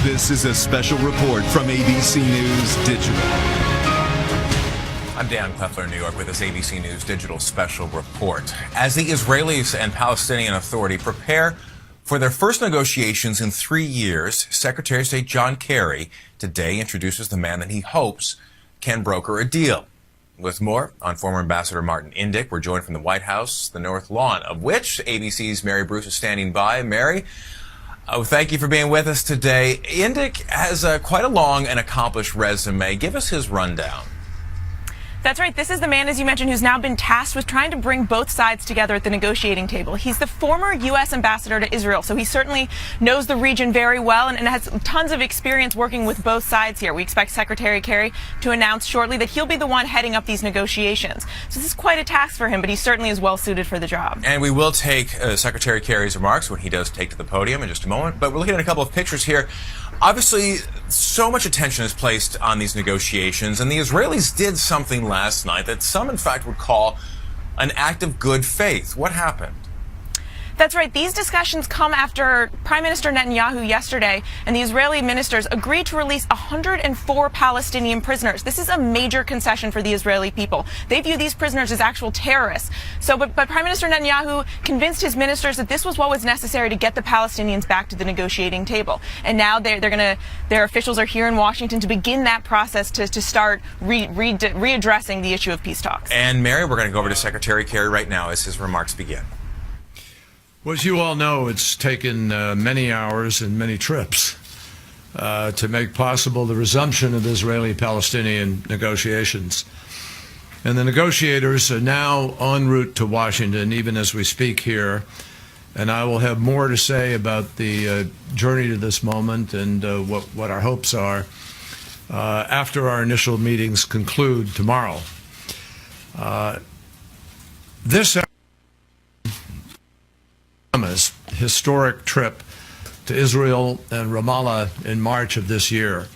This is a special report from ABC News Digital. I'm Dan Pfeffler in New York with this ABC News Digital special report. As the Israelis and Palestinian Authority prepare for their first negotiations in 3 years, Secretary of State John Kerry today introduces the man that he hopes can broker a deal. With more on former Ambassador Martin Indyk, we're joined from the White House, the North Lawn, of which ABC's Mary Bruce is standing by. Mary, thank you for being with us today. Indyk has quite a long and accomplished resume. Give us his rundown. That's right. This is the man, as you mentioned, who's now been tasked with trying to bring both sides together at the negotiating table. He's the former U.S. ambassador to Israel, so he certainly knows the region very well and has tons of experience working with both sides here. We expect Secretary Kerry to announce shortly that he'll be the one heading up these negotiations. So this is quite a task for him, but he certainly is well suited for the job. And we will take Secretary Kerry's remarks when he does take to the podium in just a moment. But we're looking at a couple of pictures here. Obviously, so much attention is placed on these negotiations, and the Israelis did something last night that some, in fact, would call an act of good faith. What happened? That's right. These discussions come after Prime Minister Netanyahu yesterday and the Israeli ministers agreed to release 104 Palestinian prisoners. This is a major concession for the Israeli people. They view these prisoners as actual terrorists. But Prime Minister Netanyahu convinced his ministers that this was what was necessary to get the Palestinians back to the negotiating table. And now their officials are here in Washington to begin that process to start readdressing the issue of peace talks. And Mary, we're going to go over to Secretary Kerry right now as his remarks begin. Well, as you all know, it's taken many hours and many trips to make possible the resumption of Israeli-Palestinian negotiations. And the negotiators are now en route to Washington, even as we speak here. And I will have more to say about the journey to this moment and what our hopes are after our initial meetings conclude tomorrow. This historic trip to Israel and Ramallah in March of this year.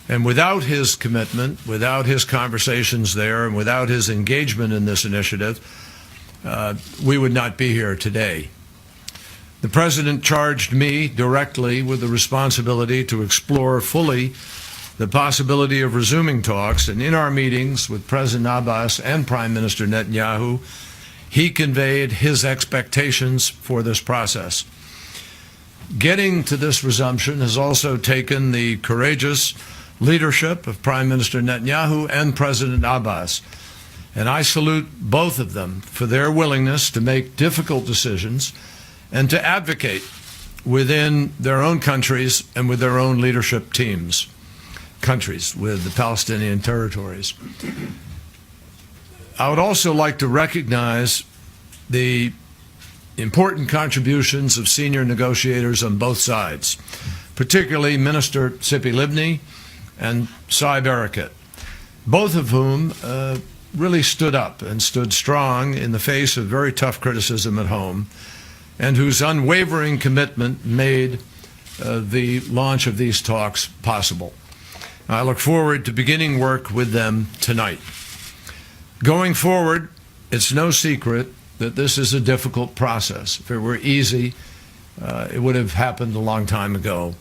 And without his commitment, without his conversations there, and without his engagement in this initiative, we would not be here today. The President charged me directly with the responsibility to explore fully the possibility of resuming talks, and in our meetings with President Abbas and Prime Minister Netanyahu, he conveyed his expectations for this process. Getting to this resumption has also taken the courageous leadership of Prime Minister Netanyahu and President Abbas, and I salute both of them for their willingness to make difficult decisions and to advocate within their own countries and with their own leadership teams, countries with the Palestinian territories. I would also like to recognize the important contributions of senior negotiators on both sides, particularly Minister Tzipi Livni and Sai Barakat, both of whom really stood up and stood strong in the face of very tough criticism at home, and whose unwavering commitment made the launch of these talks possible. I look forward to beginning work with them tonight. Going forward, it's no secret that this is a difficult process. If it were easy, it would have happened a long time ago.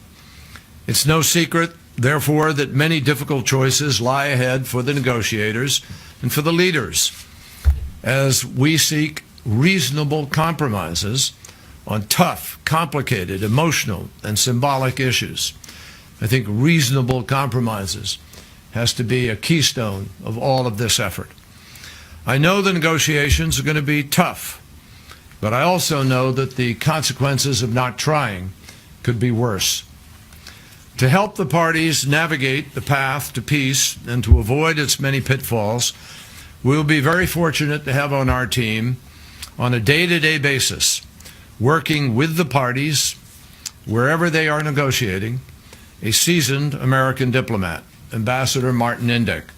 It's no secret, therefore, that many difficult choices lie ahead for the negotiators and for the leaders as we seek reasonable compromises on tough, complicated, emotional, and symbolic issues. I think reasonable compromises has to be a keystone of all of this effort. I know the negotiations are going to be tough, but I also know that the consequences of not trying could be worse. To help the parties navigate the path to peace and to avoid its many pitfalls, we'll be very fortunate to have on our team, on a day-to-day basis, working with the parties, wherever they are negotiating, a seasoned American diplomat, Ambassador Martin Indyk,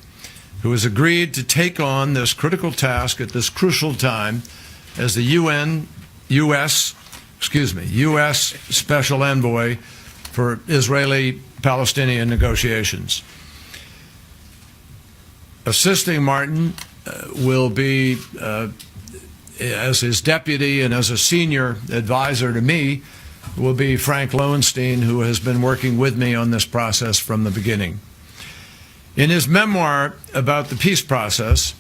who has agreed to take on this critical task at this crucial time as the U.S. Special Envoy for Israeli-Palestinian negotiations. Assisting Martin will be, as his deputy and as a senior advisor to me, will be Frank Lowenstein, who has been working with me on this process from the beginning. In his memoir about the peace process,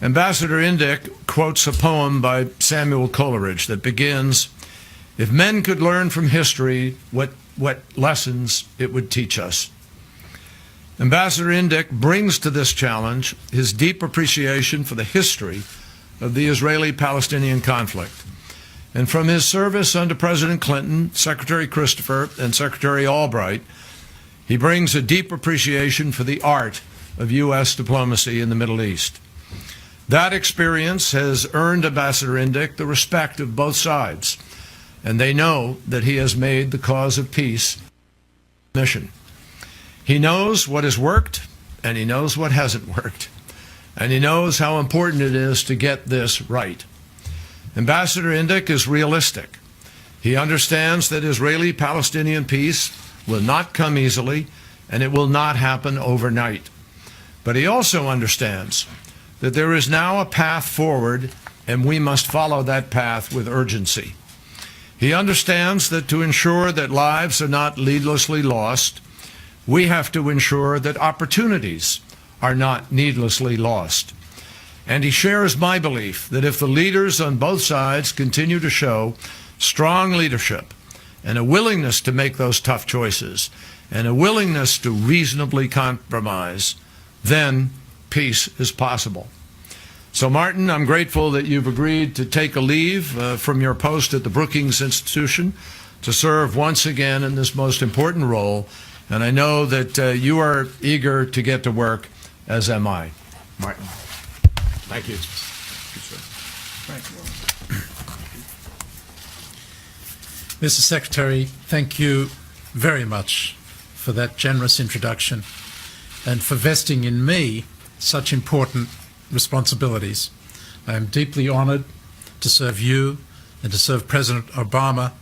Ambassador Indyk quotes a poem by Samuel Coleridge that begins, "If men could learn from history what lessons it would teach us." Ambassador Indyk brings to this challenge his deep appreciation for the history of the Israeli-Palestinian conflict. And from his service under President Clinton, Secretary Christopher, and Secretary Albright, he brings a deep appreciation for the art of U.S. diplomacy in the Middle East. That experience has earned Ambassador Indyk the respect of both sides, and they know that he has made the cause of peace a mission. He knows what has worked, and he knows what hasn't worked, and he knows how important it is to get this right. Ambassador Indyk is realistic. He understands that Israeli-Palestinian peace will not come easily, and it will not happen overnight. But he also understands that there is now a path forward, and we must follow that path with urgency. He understands that to ensure that lives are not needlessly lost, we have to ensure that opportunities are not needlessly lost. And he shares my belief that if the leaders on both sides continue to show strong leadership and a willingness to make those tough choices and a willingness to reasonably compromise, then peace is possible. So, Martin, I'm grateful that you've agreed to take a leave from your post at the Brookings Institution to serve once again in this most important role, and I know that you are eager to get to work, as am I. Martin. Thank you. Mr. Secretary, thank you very much for that generous introduction and for vesting in me such important responsibilities. I am deeply honored to serve you and to serve President Obama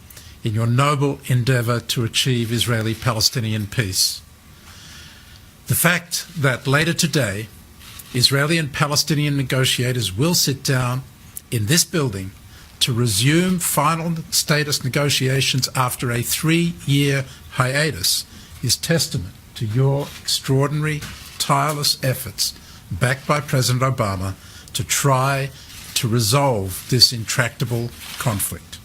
in your noble endeavor to achieve Israeli-Palestinian peace. The fact that later today, Israeli and Palestinian negotiators will sit down in this building to resume final status negotiations after a 3-year hiatus is testament to your extraordinary, tireless efforts, backed by President Obama, to try to resolve this intractable conflict.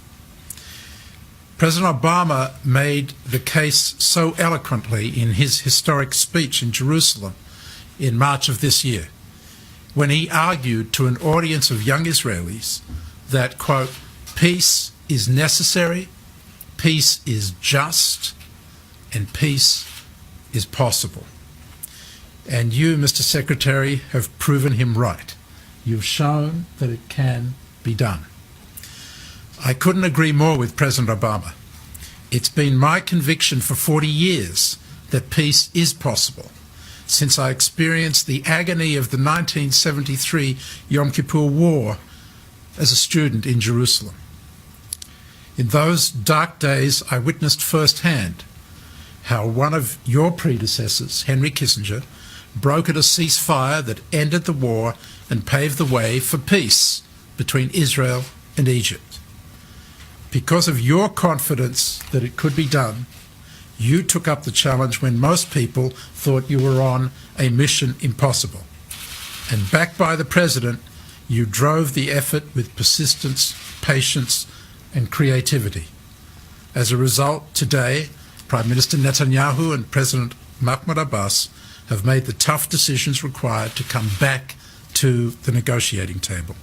President Obama made the case so eloquently in his historic speech in Jerusalem in March of this year, when he argued to an audience of young Israelis that, quote, peace is necessary, peace is just, and peace is possible. And you, Mr. Secretary, have proven him right. You've shown that it can be done. I couldn't agree more with President Obama. It's been my conviction for 40 years that peace is possible, since I experienced the agony of the 1973 Yom Kippur War as a student in Jerusalem. In those dark days, I witnessed firsthand how one of your predecessors, Henry Kissinger, brokered a ceasefire that ended the war and paved the way for peace between Israel and Egypt. Because of your confidence that it could be done, you took up the challenge when most people thought you were on a mission impossible. And backed by the President, you drove the effort with persistence, patience, and creativity. As a result, today, Prime Minister Netanyahu and President Mahmoud Abbas have made the tough decisions required to come back to the negotiating table.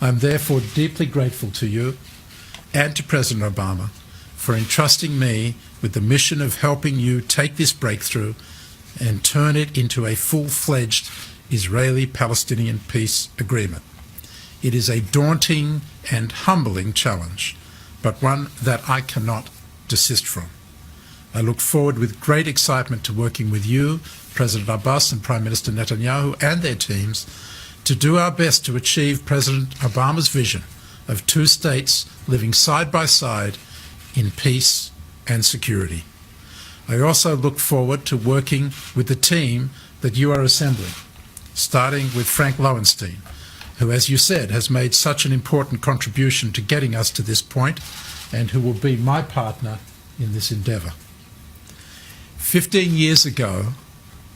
I am therefore deeply grateful to you and to President Obama for entrusting me with the mission of helping you take this breakthrough and turn it into a full-fledged Israeli-Palestinian peace agreement. It is a daunting and humbling challenge, but one that I cannot desist from. I look forward with great excitement to working with you, President Abbas and Prime Minister Netanyahu and their teams to do our best to achieve President Obama's vision of two states living side by side in peace and security. I also look forward to working with the team that you are assembling, starting with Frank Lowenstein, who, as you said, has made such an important contribution to getting us to this point, and who will be my partner in this endeavour. 15 years ago,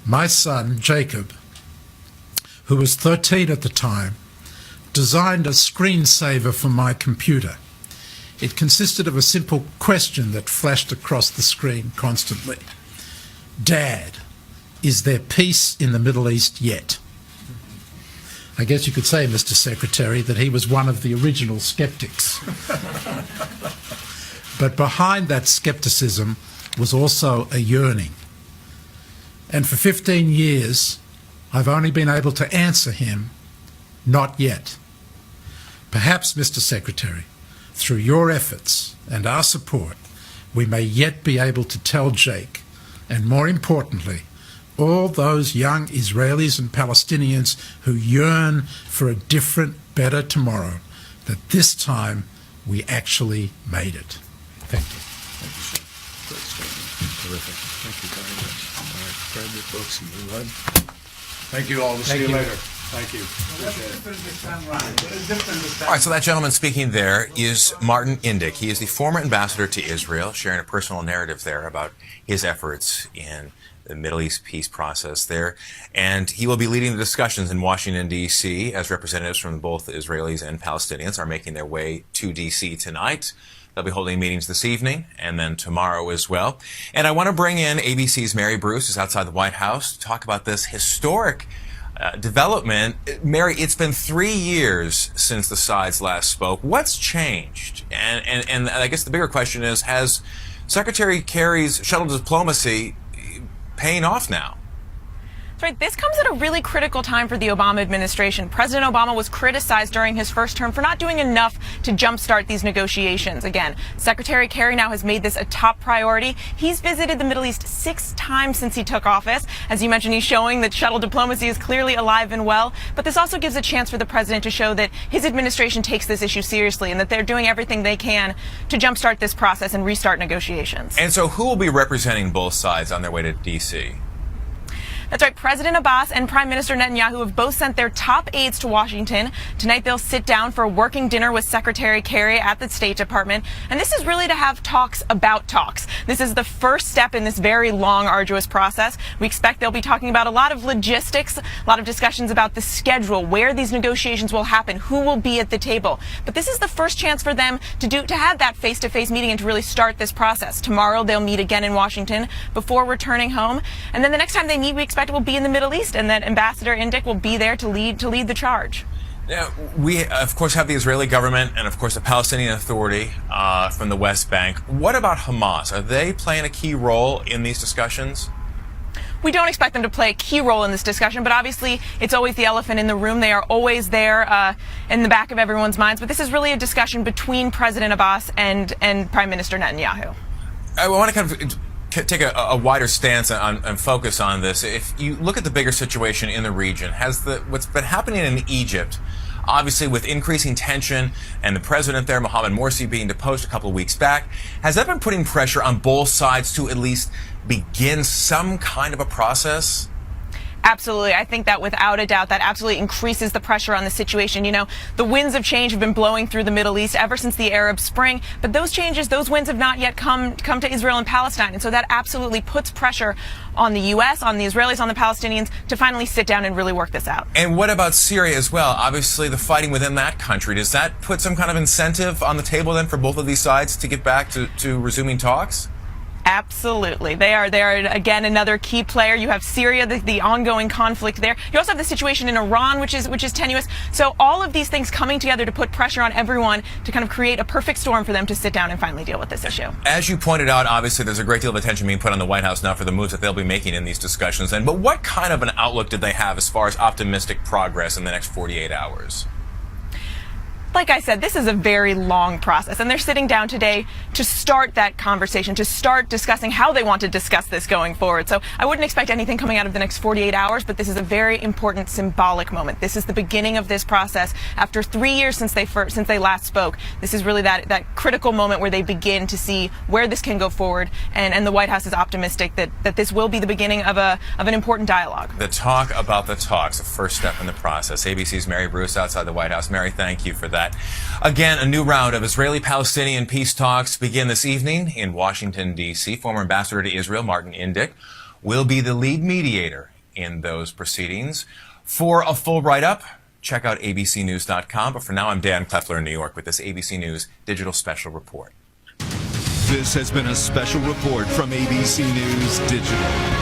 my son, Jacob, who was 13 at the time, designed a screensaver for my computer. It consisted of a simple question that flashed across the screen constantly. Dad, is there peace in the Middle East yet? I guess you could say, Mr. Secretary, that he was one of the original skeptics. But behind that skepticism was also a yearning. And for 15 years, I've only been able to answer him, not yet. Perhaps, Mr. Secretary, through your efforts and our support, we may yet be able to tell Jake, and more importantly, all those young Israelis and Palestinians who yearn for a different, better tomorrow, that this time we actually made it. Thank you. Thank you, sir. Great statement. Terrific. Thank you very much. All right, grab your books and move on. Thank you all. We'll see you later. Thank you. All right, so that gentleman speaking there is Martin Indyk. He is the former ambassador to Israel, sharing a personal narrative there about his efforts in the Middle East peace process there. And he will be leading the discussions in Washington, D.C., as representatives from both Israelis and Palestinians are making their way to D.C. tonight. They'll be holding meetings this evening and then tomorrow as well. And I want to bring in ABC's Mary Bruce, who's outside the White House, to talk about this historic development. Mary, it's been 3 years since the sides last spoke. What's changed? And I guess the bigger question is, has Secretary Kerry's shuttle diplomacy paying off now? Right. This comes at a really critical time for the Obama administration. President Obama was criticized during his first term for not doing enough to jumpstart these negotiations. Again, Secretary Kerry now has made this a top priority. He's visited the Middle East 6 times since he took office. As you mentioned, he's showing that shuttle diplomacy is clearly alive and well. But this also gives a chance for the president to show that his administration takes this issue seriously and that they're doing everything they can to jumpstart this process and restart negotiations. And so who will be representing both sides on their way to D.C.? That's right. President Abbas and Prime Minister Netanyahu have both sent their top aides to Washington. Tonight, they'll sit down for a working dinner with Secretary Kerry at the State Department. And this is really to have talks about talks. This is the first step in this very long, arduous process. We expect they'll be talking about a lot of logistics, a lot of discussions about the schedule, where these negotiations will happen, who will be at the table. But this is the first chance for them to have that face-to-face meeting and to really start this process. Tomorrow, they'll meet again in Washington before returning home. And then the next time they meet, we expect will be in the Middle East, and that Ambassador Indyk will be there to lead the charge. Now, we, of course, have the Israeli government and, of course, the Palestinian Authority from the West Bank. What about Hamas? Are they playing a key role in these discussions? We don't expect them to play a key role in this discussion, but obviously it's always the elephant in the room. They are always there in the back of everyone's minds. But this is really a discussion between President Abbas and Prime Minister Netanyahu. I want to kind of take a wider stance and focus on this. If you look at the bigger situation in the region, has what's been happening in Egypt, obviously with increasing tension and the president there, Mohamed Morsi, being deposed a couple of weeks back, has that been putting pressure on both sides to at least begin some kind of a process? Absolutely. I think that without a doubt, that absolutely increases the pressure on the situation. You know, the winds of change have been blowing through the Middle East ever since the Arab Spring, but those changes, those winds have not yet come to Israel and Palestine. And so that absolutely puts pressure on the U.S., on the Israelis, on the Palestinians to finally sit down and really work this out. And what about Syria as well? Obviously, the fighting within that country, does that put some kind of incentive on the table then for both of these sides to get back to resuming talks? Absolutely. They are again another key player. You have Syria, the ongoing conflict there. You also have the situation in Iran, which is tenuous. So all of these things coming together to put pressure on everyone to kind of create a perfect storm for them to sit down and finally deal with this issue. As you pointed out, obviously there's a great deal of attention being put on the White House now for the moves that they'll be making in these discussions. But what kind of an outlook did they have as far as optimistic progress in the next 48 hours? Like I said, this is a very long process, and they're sitting down today to start that conversation, to start discussing how they want to discuss this going forward. So I wouldn't expect anything coming out of the next 48 hours, but this is a very important symbolic moment. This is the beginning of this process. After 3 years since they last spoke, this is really that critical moment where they begin to see where this can go forward, and the White House is optimistic that this will be the beginning of an important dialogue. The talk about the talks, the first step in the process. ABC's Mary Bruce outside the White House. Mary, thank you for that. that. Again, a new round of Israeli-Palestinian peace talks begin this evening in Washington, D.C. Former Ambassador to Israel, Martin Indyk, will be the lead mediator in those proceedings. For a full write-up, check out abcnews.com. But for now, I'm Dan Kleffler in New York with this ABC News Digital Special Report. This has been a special report from ABC News Digital.